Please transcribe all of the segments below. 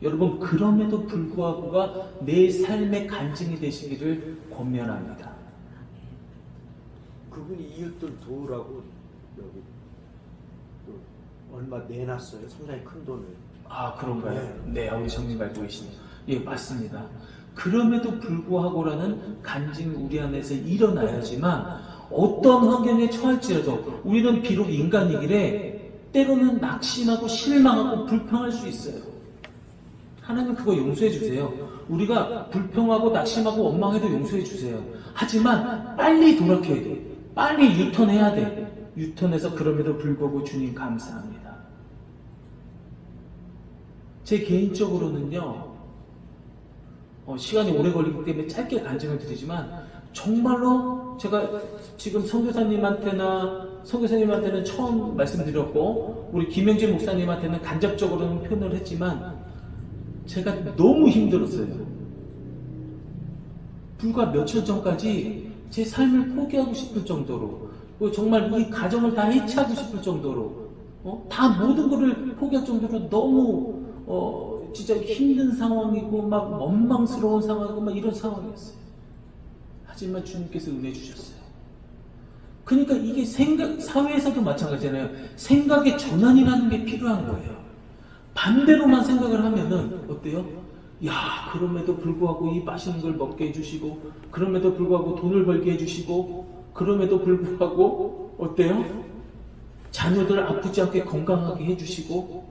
여러분, 그럼에도 불구하고가 내 삶의 간증이 되시기를 권면합니다. 그분이 이웃들 도우라고 여기 또 얼마 내놨어요. 상당히 큰 돈을. 아, 그런가요? 네, 우리 성님 알고 계시네요. 예, 맞습니다. 그럼에도 불구하고라는 간증이 우리 안에서 일어나야지만 어떤 환경에 처할지라도 우리는 비록 인간이기에 때로는 낙심하고 실망하고 불평할 수 있어요. 하나님 그거 용서해 주세요. 우리가 불평하고 낙심하고 원망해도 용서해 주세요. 하지만 빨리 돌아켜야 돼. 빨리 유턴해야 돼. 유턴해서 그럼에도 불구하고 주님 감사합니다. 제 개인적으로는요, 시간이 오래 걸리기 때문에 짧게 간증을 드리지만 정말로 제가 지금 선교사님한테는 처음 말씀드렸고 우리 김영진 목사님한테는 간접적으로는 표현을 했지만 제가 너무 힘들었어요. 불과 며칠 전까지 제 삶을 포기하고 싶을 정도로, 정말 이 가정을 다 해체하고 싶을 정도로, 다 모든 것을 포기할 정도로 너무 진짜 힘든 상황이고 막 원망스러운 상황이고 막 이런 상황이었어요. 하지만 주님께서 은혜 주셨어요. 그러니까 이게 사회에서도 마찬가지잖아요. 생각의 전환이라는 게 필요한 거예요. 반대로만 생각을 하면은 어때요? 야, 그럼에도 불구하고 이 맛있는 걸 먹게 해주시고, 그럼에도 불구하고 돈을 벌게 해주시고, 그럼에도 불구하고 어때요? 자녀들 아프지 않게 건강하게 해주시고,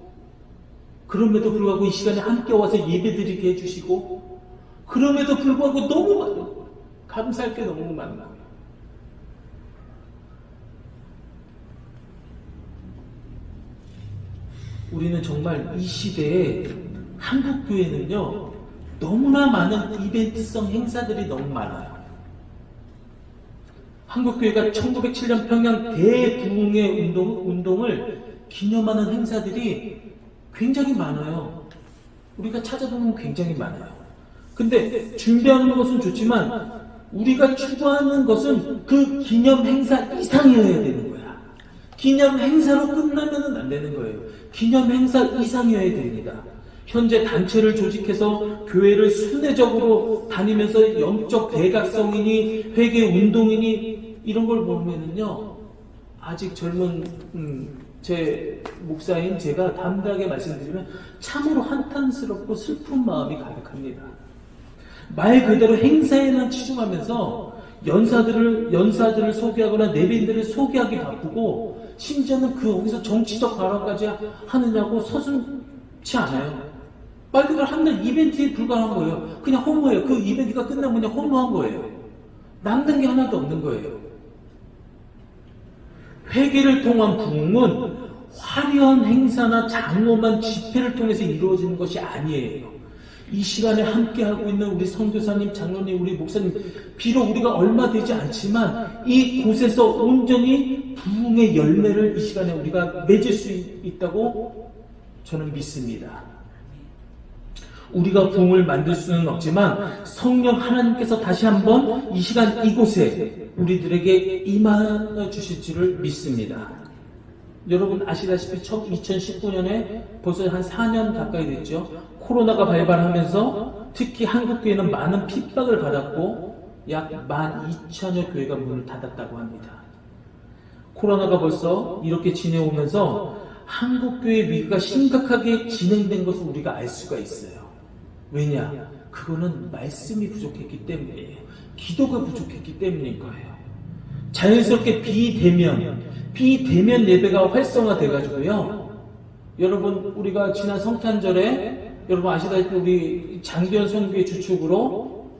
그럼에도 불구하고 이 시간에 함께 와서 예배드리게 해주시고, 그럼에도 불구하고 너무 많은, 감사할 게 너무 많은 거예요. 우리는 정말 이 시대에 한국교회는요, 너무나 많은 이벤트성 행사들이 너무 많아요. 한국교회가 1907년 평양 대부흥의 운동을 기념하는 행사들이 굉장히 많아요. 우리가 찾아보면 굉장히 많아요. 근데 준비하는 것은 좋지만 우리가 추구하는 것은 그 기념 행사 이상이어야 되는 거야. 기념 행사로 끝나면 안 되는 거예요. 기념 행사 이상이어야 됩니다. 현재 단체를 조직해서 교회를 순회적으로 다니면서 영적 대각성이니 회개 운동이니 이런 걸 보면은요, 아직 젊은 제 목사인 제가 담대하게 말씀드리면 참으로 한탄스럽고 슬픈 마음이 가득합니다. 말 그대로 행사에만 치중하면서 연사들을 소개하거나 내빈들을 소개하기 바쁘고, 심지어는 거기서 정치적 발언까지 하느냐고 서슴지 않아요. 말 그대로 한날 이벤트에 불과한 거예요. 그냥 허무해요. 그 이벤트가 끝나면 그냥 허무한 거예요. 남는 게 하나도 없는 거예요. 회개를 통한 부흥은 화려한 행사나 장엄한 집회를 통해서 이루어지는 것이 아니에요. 이 시간에 함께하고 있는 우리 선교사님, 장로님, 우리 목사님, 비록 우리가 얼마 되지 않지만 이 곳에서 온전히 부흥의 열매를 이 시간에 우리가 맺을 수 있다고 저는 믿습니다. 우리가 부흥을 만들 수는 없지만 성령 하나님께서 다시 한번 이 시간 이곳에 우리들에게 임하 주실 줄을 믿습니다. 여러분 아시다시피 2019년에 벌써 한 4년 가까이 됐죠. 코로나가 발발하면서 특히 한국교회는 많은 핍박을 받았고 약 12,000여 교회가 문을 닫았다고 합니다. 코로나가 벌써 이렇게 지내오면서 한국교회 위기가 심각하게 진행된 것을 우리가 알 수가 있어요. 왜냐? 그거는 말씀이 부족했기 때문이에요. 기도가 부족했기 때문인 거예요. 자연스럽게 비대면 예배가 활성화돼가지고요. 여러분, 우리가 지난 성탄절에 여러분 아시다시피 우리 장기현 선교회 주축으로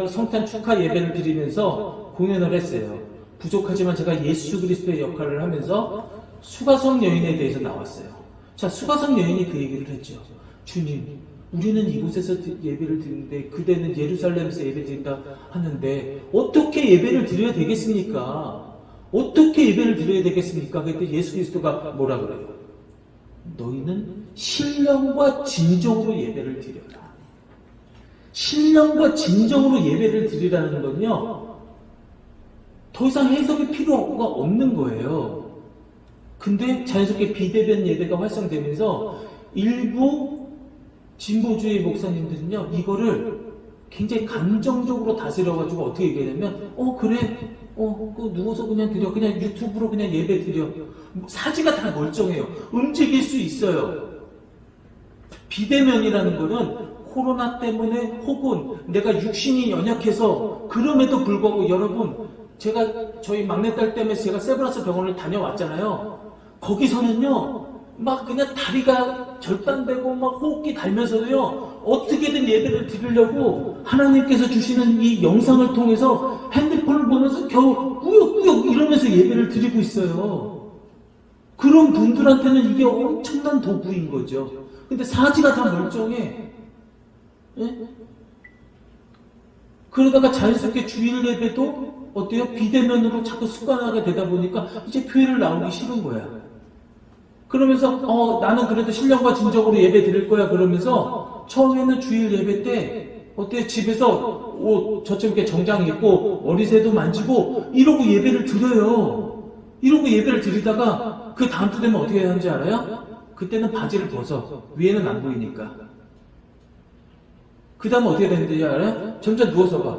성탄 축하 예배를 드리면서 공연을 했어요. 부족하지만 제가 예수 그리스도의 역할을 하면서 수가성 여인에 대해서 나왔어요. 자, 수가성 여인이 그 얘기를 했죠. 주님, 우리는 이곳에서 예배를 드리는데 그대는 예루살렘에서 예배 드린다 하는데 어떻게 예배를 드려야 되겠습니까? 어떻게 예배를 드려야 되겠습니까? 그때 예수 그리스도가 뭐라 그래요? 너희는 신령과 진정으로 예배를 드려라. 신령과 진정으로 예배를 드리라는 건요, 더 이상 해석이 필요가 없는 거예요. 근데 자연스럽게 비대면 예배가 활성되면서 일부 진보주의 목사님들은요, 이거를 굉장히 감정적으로 다스려가지고 어떻게 얘기하냐면, 그래, 그 누워서 그냥 드려. 그냥 유튜브로 그냥 예배 드려. 사지가 다 멀쩡해요. 움직일 수 있어요. 비대면이라는 거는 코로나 때문에 혹은 내가 육신이 연약해서 그럼에도 불구하고 여러분, 제가 저희 막내딸 때문에 제가 세브란스 병원을 다녀왔잖아요. 거기서는요, 막 그냥 다리가 절단되고 막 호흡기 달면서도요, 어떻게든 예배를 드리려고 하나님께서 주시는 이 영상을 통해서 핸드폰을 보면서 겨우 꾸역꾸역 이러면서 예배를 드리고 있어요. 그런 분들한테는 이게 엄청난 도구인 거죠. 근데 사지가 다 멀쩡해. 예? 그러다가 자연스럽게 주일 예배도 어때요? 비대면으로 자꾸 습관하게 되다 보니까 이제 교회를 나오기 싫은 거야. 그러면서 나는 그래도 신령과 진정으로 예배 드릴 거야 그러면서 처음에는 주일 예배 때 어때요? 집에서 옷 저처럼 이렇게 정장 입고 머리새도 만지고 이러고 예배를 드려요. 이러고 예배를 드리다가 그 다음 주 되면 어떻게 하는지 알아요? 그때는 바지를 벗어. 위에는 안 보이니까. 그 다음 어떻게 되는지 알아요? 점점 누워서 봐.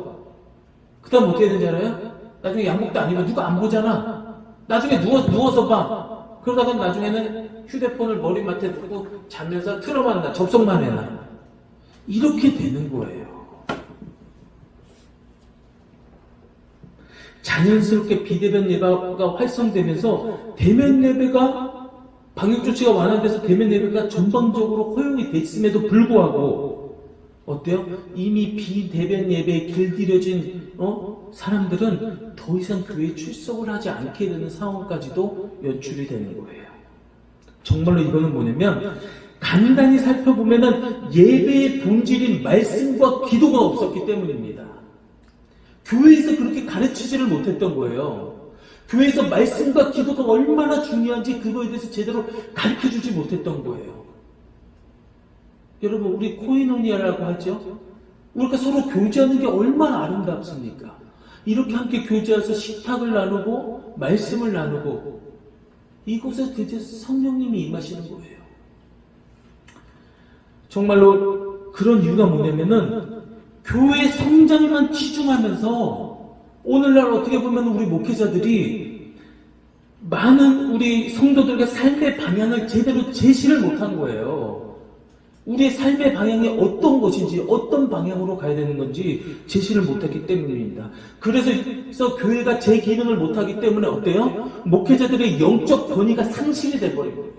그 다음 어떻게 되는지 알아요? 나중에 양복도 안 입어. 누가 안 보잖아. 나중에 누워서 봐. 그러다가 나중에는 휴대폰을 머리맡에 두고 자면서 틀어만 놔. 접속만 해놔. 이렇게 되는 거예요. 자연스럽게 비대면 예배가 활성되면서 대면 예배가 방역조치가 완화돼서 대면 예배가 전방적으로 허용이 됐음에도 불구하고 어때요? 이미 비대면 예배에 길들여진 사람들은 더 이상 교회에 출석을 하지 않게 되는 상황까지도 연출이 되는 거예요. 정말로 이거는 뭐냐면 간단히 살펴보면은 예배의 본질인 말씀과 기도가 없었기 때문입니다. 교회에서 그렇게 가르치지를 못했던 거예요. 교회에서 말씀과 기도가 얼마나 중요한지 그거에 대해서 제대로 가르쳐주지 못했던 거예요. 여러분, 우리 코이노니아라고 하죠? 우리가 서로 교제하는 게 얼마나 아름답습니까? 이렇게 함께 교제해서 식탁을 나누고 말씀을 나누고 이곳에 드디어 성령님이 임하시는 거예요. 정말로 그런 이유가 뭐냐면은 교회 성장에만 치중하면서 오늘날 어떻게 보면 우리 목회자들이 많은 우리 성도들과 삶의 방향을 제대로 제시를 못한 거예요. 우리의 삶의 방향이 어떤 것인지 어떤 방향으로 가야 되는 건지 제시를 못했기 때문입니다. 그래서 교회가 제 기능을 못하기 때문에 어때요? 목회자들의 영적 권위가 상실이 돼버린 거예요.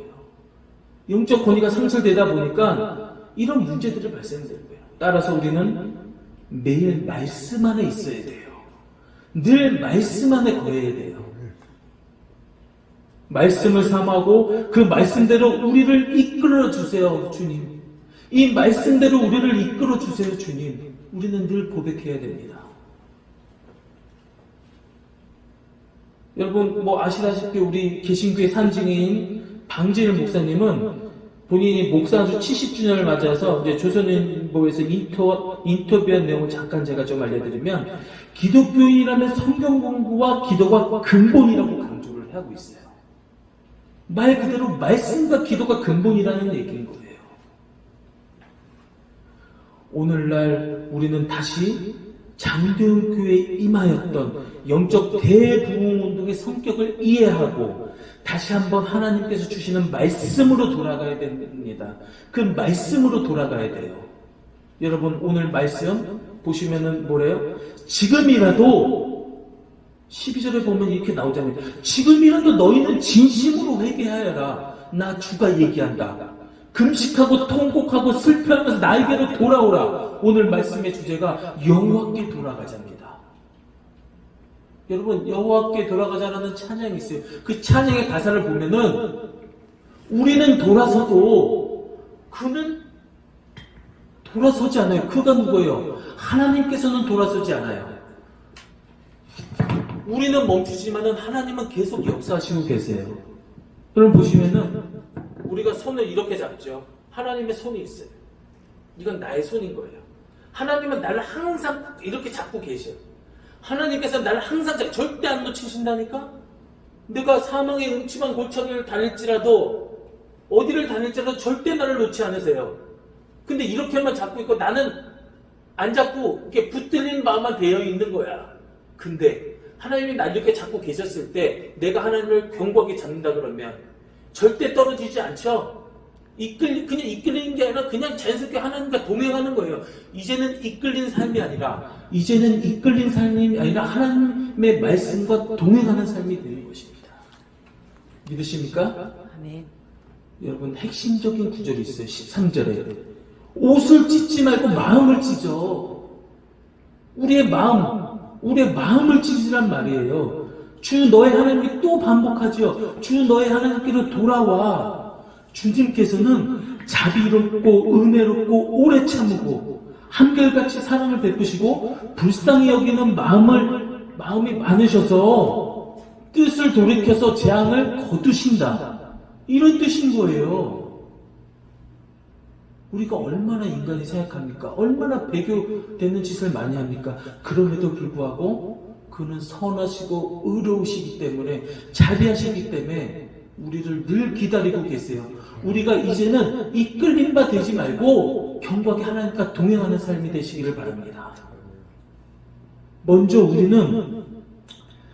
영적 권위가 상실되다 보니까 이런 문제들이 발생되는 거예요. 따라서 우리는 매일 말씀 안에 있어야 돼요. 늘 말씀 안에 거해야 돼요. 말씀을 삼하고 그 말씀대로 우리를 이끌어 주세요, 주님. 이 말씀대로 우리를 이끌어 주세요, 주님. 우리는 늘 고백해야 됩니다. 여러분, 아시다시피 우리 개신교의 산증인 방진일 목사님은 본인이 목사주 70주년을 맞아서 이제 조선일보에서 인터뷰한 내용을 잠깐 제가 좀 알려드리면 기독교인이라면 성경 공부와 기도가 근본이라고 강조를 하고 있어요. 말 그대로 말씀과 기도가 근본이라는 얘기인 거예요. 오늘날 우리는 다시 장대훈 교회에 임하였던 영적 대부흥운동의 성격을 이해하고 다시 한번 하나님께서 주시는 말씀으로 돌아가야 됩니다. 그 말씀으로 돌아가야 돼요. 여러분, 오늘 말씀 보시면은 뭐래요? 지금이라도 12절에 보면 이렇게 나오잖아요. 지금이라도 너희는 진심으로 회개하여라. 나 주가 얘기한다. 금식하고 통곡하고 슬퍼하면서 나에게로 돌아오라. 오늘 말씀의 주제가 여호와께 돌아가자입니다. 여러분, 여호와께 돌아가자라는 찬양이 있어요. 그 찬양의 가사를 보면은 우리는 돌아서도 그는 돌아서지 않아요. 그가 누구예요? 하나님께서는 돌아서지 않아요. 우리는 멈추지만은 하나님은 계속 역사하시고 계세요. 여러분 보시면은 우리가 손을 이렇게 잡죠. 하나님의 손이 있어요. 이건 나의 손인 거예요. 하나님은 나를 항상 이렇게 잡고 계셔요. 하나님께서 나를 항상 절대 안 놓치신다니까? 내가 사망의 음침한 골짜기를 다닐지라도 어디를 다닐지라도 절대 나를 놓지 않으세요. 근데 이렇게만 잡고 있고 나는 안 잡고 이렇게 붙들린 마음만 되어 있는 거야. 근데 하나님이 나 이렇게 잡고 계셨을 때 내가 하나님을 견고하게 잡는다 그러면 절대 떨어지지 않죠. 그냥 이끌리는 게 아니라 그냥 자연스럽게 하나님과 동행하는 거예요. 이제는 이끌린 삶이 아니라 하나님의 말씀과 동행하는 삶이 되는 것입니다. 믿으십니까? 아멘. 여러분, 핵심적인 구절이 있어요. 13절에 옷을 찢지 말고 마음을 찢어. 우리의 마음을 찢으란 말이에요. 주 너의 하나님께 또 반복하죠. 주 너의 하나님께로 돌아와. 주님께서는 자비롭고 은혜롭고 오래 참고 한결같이 사랑을 베푸시고 불쌍히 여기는 마음이 많으셔서 뜻을 돌이켜서 재앙을 거두신다. 이런 뜻인 거예요. 우리가 얼마나 인간이 생각합니까? 얼마나 배교되는 짓을 많이 합니까? 그럼에도 불구하고 그는 선하시고 의로우시기 때문에, 자비하시기 때문에 우리를 늘 기다리고 계세요. 우리가 이제는 이끌림 바 되지 말고 견고하게 하나님과 동행하는 삶이 되시기를 바랍니다. 먼저 우리는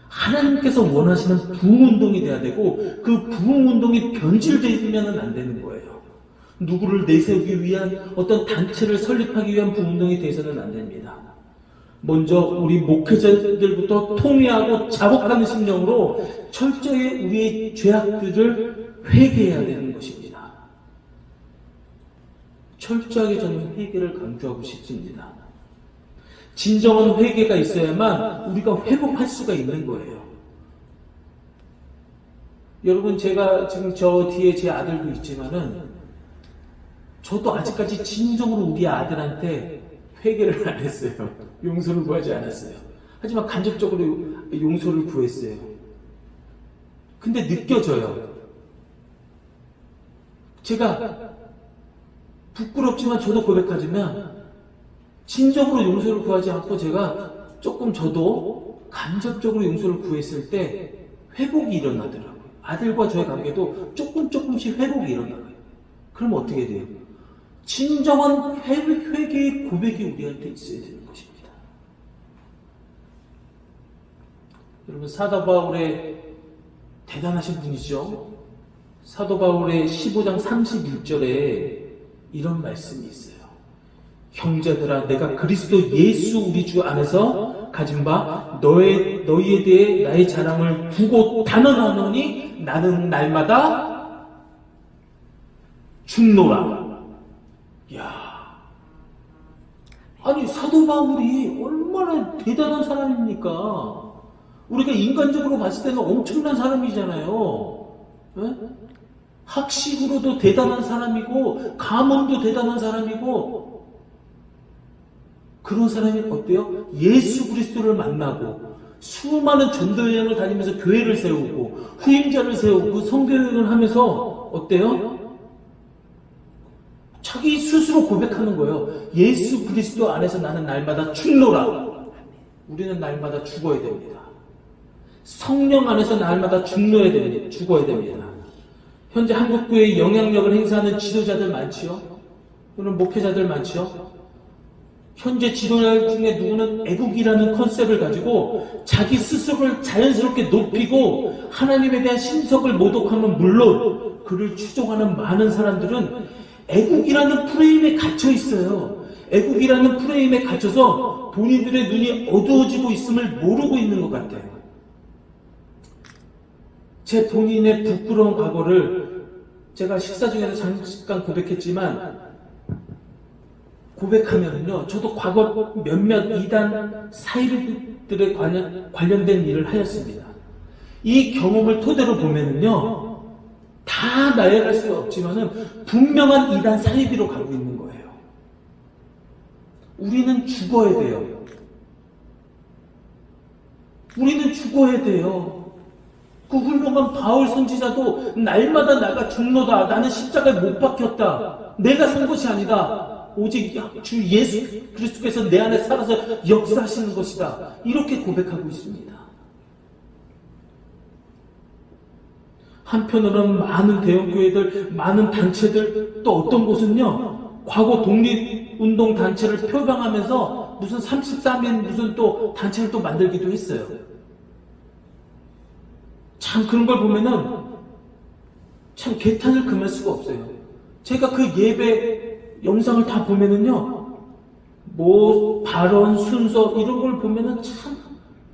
하나님께서 원하시는 부흥운동이 돼야 되고, 그 부흥운동이 변질되면 안 되는 거예요. 누구를 내세우기 위한 어떤 단체를 설립하기 위한 부흥운동이 돼서는 안 됩니다. 먼저 우리 목회자들부터 통회하고 자복하는 심령으로 철저히 우리의 죄악들을 회개해야 되는 것입니다. 철저하게 저는 회개를 강조하고 싶습니다. 진정한 회개가 있어야만 우리가 회복할 수가 있는 거예요. 여러분, 제가 지금 저 뒤에 제 아들도 있지만은 저도 아직까지 진정으로 우리 아들한테 회개를 안 했어요. 용서를 구하지 않았어요. 하지만 간접적으로 용서를 구했어요. 근데 느껴져요. 제가 부끄럽지만 저도 고백하지만 진정으로 용서를 구하지 않고 제가 조금 저도 간접적으로 용서를 구했을 때 회복이 일어나더라고요. 아들과 저의 관계도 조금씩 회복이 일어나요. 그럼 어떻게 돼요? 진정한 회개의 고백이 우리한테 있어야 되는 것입니다. 여러분, 사도 바울의 대단하신 분이죠. 사도 바울의 15장 31절에 이런 말씀이 있어요. 형제들아, 내가 그리스도 예수 우리 주 안에서 가진 바 너희에 대해 나의 자랑을 두고 단언하노니 나는 날마다 죽노라. 야, 아니 사도 바울이 얼마나 대단한 사람입니까? 우리가 인간적으로 봤을 때는 엄청난 사람이잖아요. 네? 학식으로도 대단한 사람이고 가문도 대단한 사람이고, 그런 사람이 어때요? 예수 그리스도를 만나고 수많은 전도 여행을 다니면서 교회를 세우고 후임자를 세우고 선교여행을 하면서 어때요? 자기 스스로 고백하는 거예요. 예수 그리스도 안에서 나는 날마다 죽노라. 우리는 날마다 죽어야 됩니다. 성령 안에서 날마다 죽어야 됩니다. 현재 한국교회에 영향력을 행사하는 지도자들 많지요? 또는 목회자들 많지요? 현재 지도자 중에 누구는 애국이라는 컨셉을 가지고 자기 스스로를 자연스럽게 높이고 하나님에 대한 신석을 모독하면 물론 그를 추종하는 많은 사람들은 애국이라는 프레임에 갇혀 있어요. 애국이라는 프레임에 갇혀서 본인들의 눈이 어두워지고 있음을 모르고 있는 것 같아요. 제 본인의 부끄러운 과거를 제가 식사 중에서 잠깐 고백했지만, 고백하면요, 저도 과거 몇몇 이단 사이비들에 관련된 일을 하였습니다. 이 경험을 토대로 보면은요, 다 나열할 수 없지만은 분명한 이단 사이비로 가고 있는 거예요. 우리는 죽어야 돼요. 우리는 죽어야 돼요. 그 훌륭한 바울 선지자도 날마다 나가 죽노다. 나는 십자가에 못 박혔다. 내가 산 것이 아니다. 오직 주 예수 그리스도께서 내 안에 살아서 역사하시는 것이다. 이렇게 고백하고 있습니다. 한편으로는 많은 대형교회들, 많은 단체들, 또 어떤 곳은요, 과거 독립운동 단체를 표방하면서 무슨 33인 무슨 또 단체를 또 만들기도 했어요. 참 그런 걸 보면은 참 개탄을 금할 수가 없어요. 제가 그 예배 영상을 다 보면은요, 뭐 발언 순서 이런 걸 보면은 참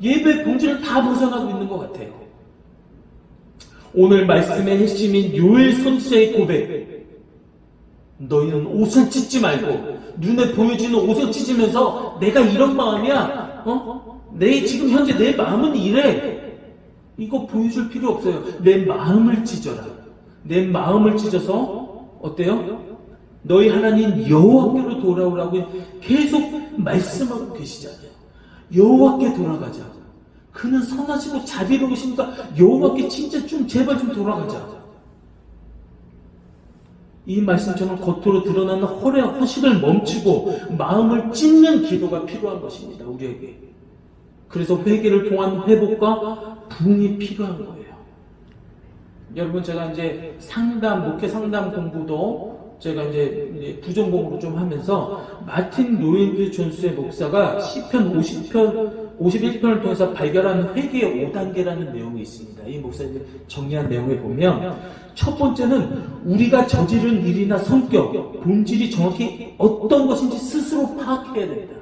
예배 본질을 다 벗어나고 있는 것 같아요. 오늘 말씀의 핵심인 요엘 선지자의 고백. 너희는 옷을 찢지 말고 눈에 보여지는 옷을 찢으면서 내가 이런 마음이야. 내 지금 현재 내 마음은 이래. 이거 보여줄 필요 없어요. 내 마음을 찢어라. 내 마음을 찢어서 어때요? 너희 하나님 여호와께로 돌아오라고 계속 말씀하고 계시잖아요. 여호와께 돌아가자. 그는 선하시고 자비로우시니까 여호와께 진짜 좀 제발 좀 돌아가자. 이 말씀처럼 겉으로 드러나는 허식을 멈추고 마음을 찢는 기도가 필요한 것입니다. 우리에게. 그래서 회개를 통한 회복과 부흥이 필요한 거예요. 여러분, 제가 이제 목회 상담 공부도 제가 이제 부전공으로 좀 하면서 마틴 로이드 존스의 목사가 시편 51편을 통해서 발견하는 회개의 5단계라는 내용이 있습니다. 이 목사님이 정리한 내용에 보면 첫 번째는 우리가 저지른 일이나 성격, 본질이 정확히 어떤 것인지 스스로 파악해야 됩니다.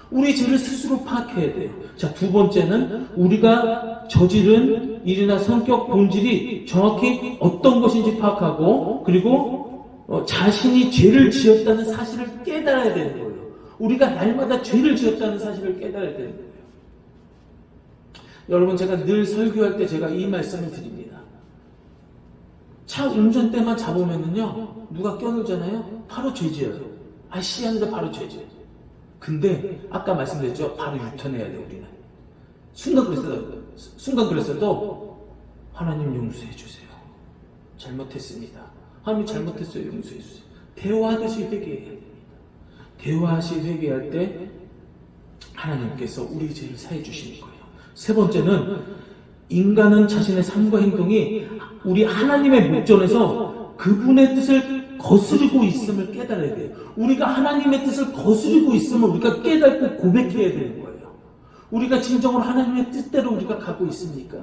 우리 죄를 스스로 파악해야 돼요. 자, 두 번째는 우리가 저지른 일이나 성격, 본질이 정확히 어떤 것인지 파악하고, 그리고 자신이 죄를 지었다는 사실을 깨달아야 되는 거예요. 우리가 날마다 죄를 지었다는 사실을 깨달아야 되는 거예요. 여러분, 제가 늘 설교할 때 제가 이 말씀을 드립니다. 차 운전대만 잡으면은요, 누가 껴들잖아요? 바로 죄 지어요. 하는데 바로 죄 지어요. 근데 아까 말씀드렸죠? 바로 유턴해야 돼요, 우리는. 순간 그랬어도 하나님 용서해 주세요. 잘못했습니다. 하나님 잘못했어요. 용서해 주세요. 대화하듯이 회개해야 됩니다. 대화하시 회개할 때 하나님께서 우리 죄를 사해 주시는 거예요. 세 번째는 인간은 자신의 삶과 행동이 우리 하나님의 목전에서 그분의 뜻을 거스르고 있음을 깨달아야 돼요. 우리가 하나님의 뜻을 거스르고 있음을 우리가 깨닫고 고백해야 되는 거예요. 우리가 진정으로 하나님의 뜻대로 우리가 가고 있습니까?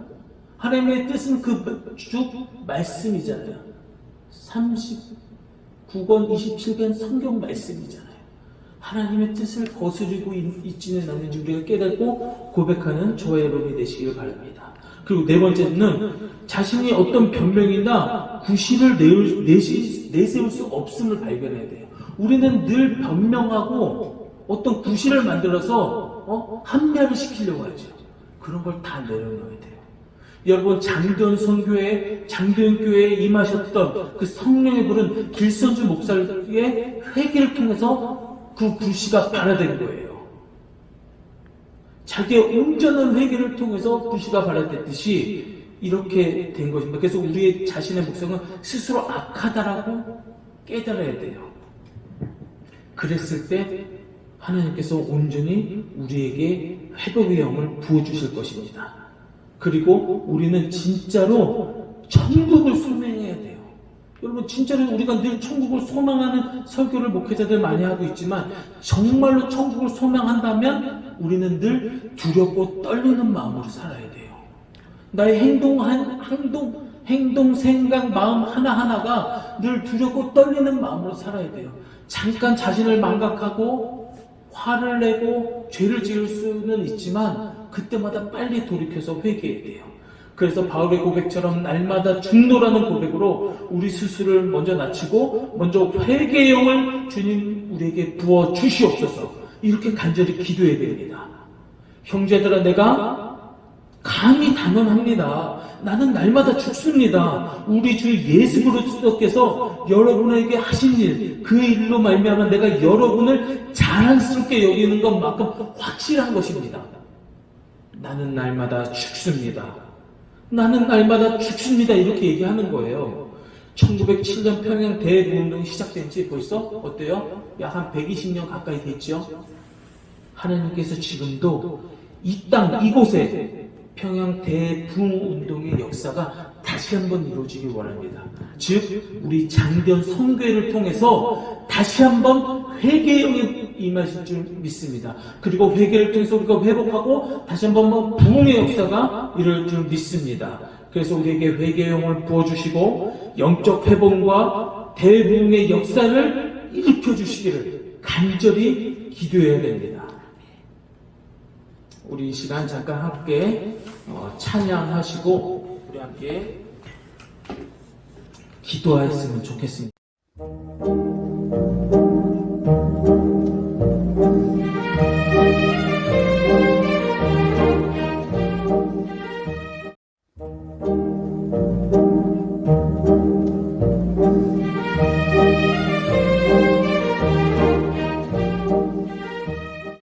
하나님의 뜻은 그 쭉 말씀이잖아요. 39권 27권 성경 말씀이잖아요. 하나님의 뜻을 거스르고 있지는 않는지 우리가 깨닫고 고백하는 저와 여러분이 되시길 바랍니다. 그리고 네 번째는 자신이 어떤 변명이나 구실을 내세울 수 없음을 발견해야 돼요. 우리는 늘 변명하고 어떤 구실을 만들어서 합리화를 시키려고 하죠. 그런 걸 다 내려놓아야 돼요. 여러분, 장도연 교회에 임하셨던 그 성령의 불은 길선주 목사의 회개를 통해서 그 불씨가 발화된 거예요. 자기의 온전한 회개를 통해서 불씨가 발화됐듯이 이렇게 된 것입니다. 그래서 우리의 자신의 목성은 스스로 악하다라고 깨달아야 돼요. 그랬을 때 하나님께서 온전히 우리에게 회복의 영을 부어주실 것입니다. 그리고 우리는 진짜로 천국을 소망해야 돼요. 여러분, 진짜로 우리가 늘 천국을 소망하는 설교를 목회자들 많이 하고 있지만 정말로 천국을 소망한다면 우리는 늘 두렵고 떨리는 마음으로 살아야 돼요. 나의 행동, 생각, 마음 하나하나가 늘 두렵고 떨리는 마음으로 살아야 돼요. 잠깐 자신을 망각하고 화를 내고 죄를 지을 수는 있지만 그때마다 빨리 돌이켜서 회개해야 돼요. 그래서 바울의 고백처럼 날마다 중노라는 고백으로 우리 스스로를 먼저 낮추고 먼저 회개의 영을 주님 우리에게 부어 주시옵소서, 이렇게 간절히 기도해야 됩니다. 형제들아, 내가 감히 단언합니다. 나는 날마다 죽습니다. 우리 주 예수 그리스도께서 여러분에게 하신 일, 그 일로 말미암아 내가 여러분을 자랑스럽게 여기는 것만큼 확실한 것입니다. 나는 날마다 죽습니다. 나는 날마다 죽습니다. 이렇게 얘기하는 거예요. 1907년 평양 대부운동이 시작된 지 벌써 어때요? 약 한 120년 가까이 됐죠. 하나님께서 지금도 이 땅, 이곳에 평양 대부흥운동의 역사가 다시 한번 이루어지길 원합니다. 즉 우리 장대현 성교회를 통해서 다시 한번 회개형에 임하실 줄 믿습니다. 그리고 회개를 통해서 우리가 회복하고 다시 한번 부흥의 역사가 이룰 줄 믿습니다. 그래서 우리에게 회개형을 부어주시고 영적 회복과 대부흥의 역사를 일으켜 주시기를 간절히 기도해야 됩니다. 우리 이 시간 잠깐 함께 찬양하시고 우리 함께 기도하였으면 좋겠습니다.